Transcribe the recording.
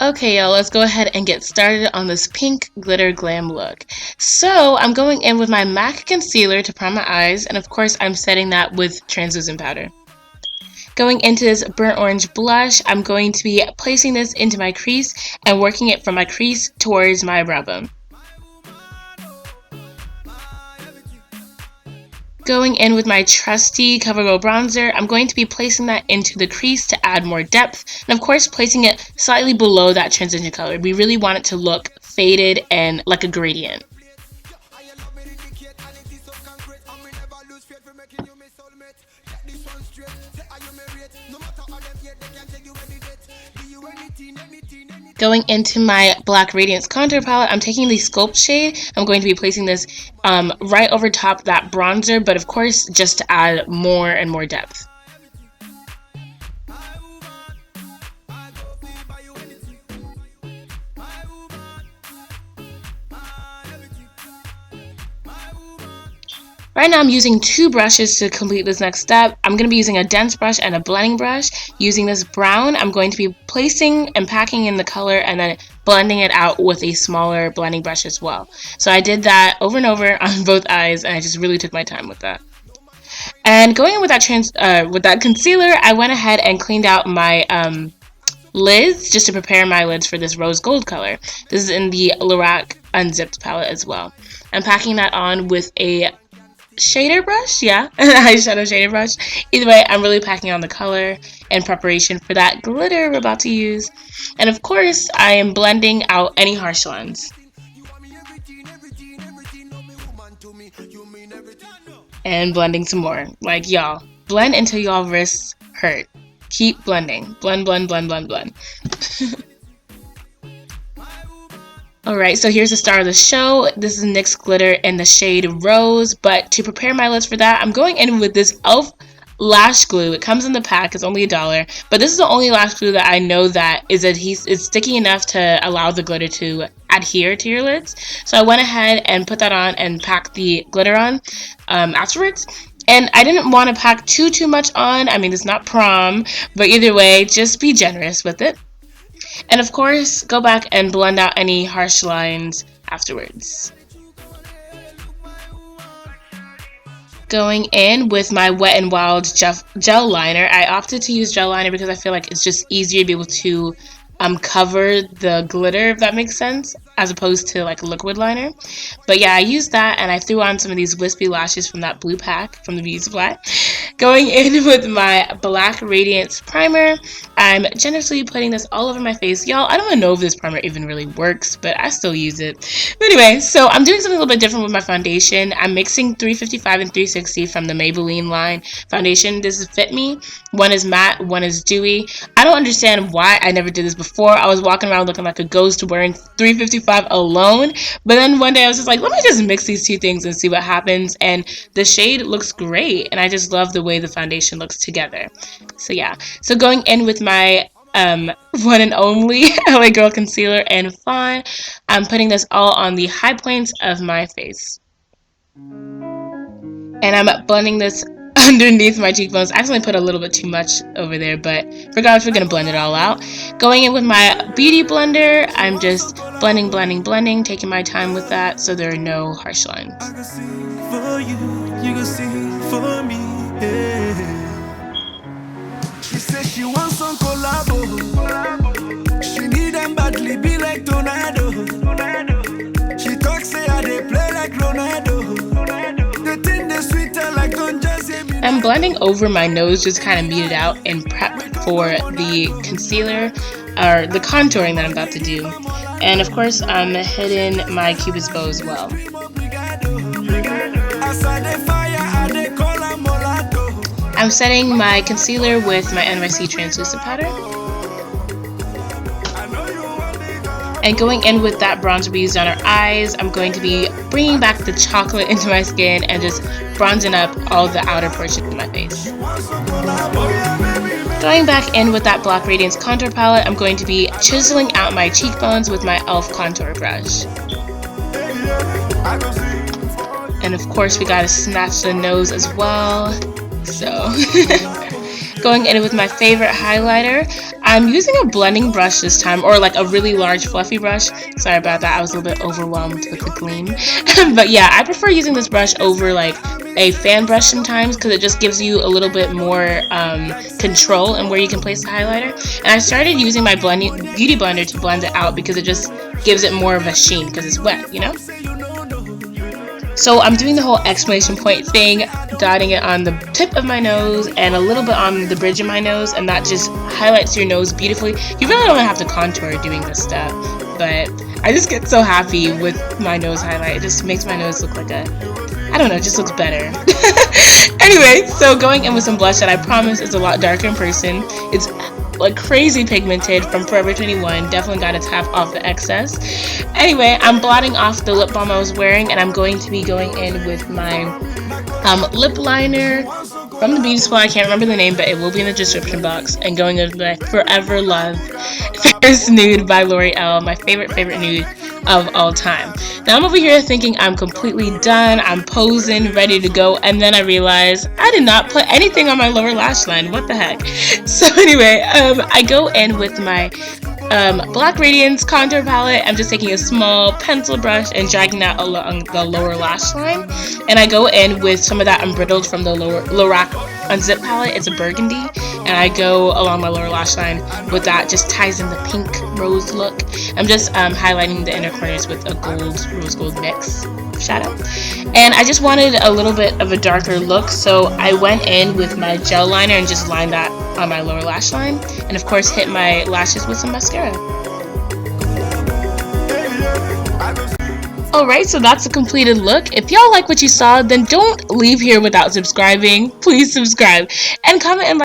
Okay, y'all, let's go ahead and get started on this pink glitter glam look. So I'm going in with my MAC concealer to prime my eyes, and of course I'm setting that with translucent powder. Going into this burnt orange blush, I'm going to be placing this into my crease and working it from my crease towards my brow bone. Going in with my trusty CoverGirl bronzer, I'm going to be placing that into the crease to add more depth, and of course placing it slightly below that transition color. We really want it to look faded and like a gradient. Going into my black radiance contour palette, I'm taking the Sculpt shade. I'm going to be placing this right over top that bronzer, but of course just to add more and more depth. Right now I'm using two brushes to complete this next step. I'm going to be using a dense brush and a blending brush. Using this brown, I'm going to be placing and packing in the color and then blending it out with a smaller blending brush as well. So I did that over and over on both eyes, and I just really took my time with that. And going in with that concealer, I went ahead and cleaned out my lids just to prepare my lids for this rose gold color. This is in the Lorac Unzipped palette as well. I'm packing that on with a shader brush, an eyeshadow shader brush. Either way, I'm really packing on the color in preparation for that glitter we're about to use. And of course, I am blending out any harsh lines. And blending some more. Like, y'all, blend until y'all wrists hurt. Keep blending. Blend, blend, blend, blend, blend. Alright, so here's the star of the show. This is NYX glitter in the shade Rose, but to prepare my lids for that, I'm going in with this e.l.f. lash glue. It comes in the pack, it's only $1, but this is the only lash glue that I know that is sticky enough to allow the glitter to adhere to your lids. So I went ahead and put that on and packed the glitter on afterwards. And I didn't want to pack too much on. I mean, it's not prom, but either way, just be generous with it. And of course, go back and blend out any harsh lines afterwards. Going in with my Wet n Wild gel liner. I opted to use gel liner because I feel like it's just easier to be able to cover the glitter, if that makes sense, as opposed to like liquid liner. But yeah, I used that and I threw on some of these wispy lashes from that blue pack from the beauty supply. Going in with my black radiance primer, I'm generously putting this all over my face. Y'all, I don't even know if this primer even really works, but I still use it. But anyway, so I'm doing something a little bit different with my foundation. I'm mixing 355 and 360 from the Maybelline line foundation. This is Fit Me. One is matte, one is dewy. I don't understand why I never did this before. I was walking around looking like a ghost wearing 355 alone, but then one day I was just like, let me just mix these two things and see what happens, and the shade looks great, and I just love the way the foundation looks together. So yeah, so going in with my one and only LA Girl concealer and fawn, I'm putting this all on the high points of my face, and I'm blending this underneath my cheekbones. I accidentally put a little bit too much over there, but regardless, we're gonna blend it all out. Going in with my beauty blender, I'm just blending, taking my time with that so there are no harsh lines. I can sing for you, you can sing for me, yeah. She says she wants some collabo. She need them badly, be like tornado. She talks, say I they play like Ronaldo. The thing they sweeter like don't just say me. I'm blending over my nose, just kind of muted out and prep for the concealer or the contouring that I'm about to do. And of course, I'm hitting my Cupid's bow as well. I'm setting my concealer with my NYC translucent powder. And going in with that bronzer we used on our eyes, I'm going to be bringing back the chocolate into my skin and just bronzing up all the outer portion of my face. Going back in with that black radiance contour palette, I'm going to be chiseling out my cheekbones with my e.l.f. contour brush. And of course, we gotta snatch the nose as well. So Going in with my favorite highlighter. I'm using a blending brush this time, or like a really large fluffy brush. Sorry about that, I was a little bit overwhelmed with the gleam. But yeah, I prefer using this brush over like a fan brush sometimes because it just gives you a little bit more control in where you can place the highlighter. And I started using my beauty blender to blend it out because it just gives it more of a sheen because it's wet, you know? So I'm doing the whole exclamation point thing, dotting it on the tip of my nose and a little bit on the bridge of my nose, and that just highlights your nose beautifully. You really don't have to contour doing this stuff, but I just get so happy with my nose highlight. It just makes my nose look like I don't know, it just looks better. Anyway, so going in with some blush that I promise is a lot darker in person. It's like crazy pigmented from Forever 21. Definitely got to tap off the excess. Anyway, I'm blotting off the lip balm I was wearing, and I'm going to be going in with my lip liner from the beauty supply. I can't remember the name, but it will be in the description box. And going in with my Forever Love Fairest Nude by L'Oreal, my favorite nude of all time. Now I'm over here thinking I'm completely done, I'm posing, ready to go, and then I realize I did not put anything on my lower lash line. What the heck? So anyway, I go in with my Black Radiance contour palette. I'm just taking a small pencil brush and dragging that along the lower lash line, and I go in with some of that unbridled from the lorac unzipped palette. It's a burgundy, and I go along my lower lash line with that. Just ties in the pink rose look. I'm just highlighting the inner corners with a rose gold mix shadow, and I just wanted a little bit of a darker look, so I went in with my gel liner and just lined that on my lower lash line, and of course hit my lashes with some mascara. Alright, so that's a completed look. If y'all like what you saw, then don't leave here without subscribing. Please subscribe and comment and like.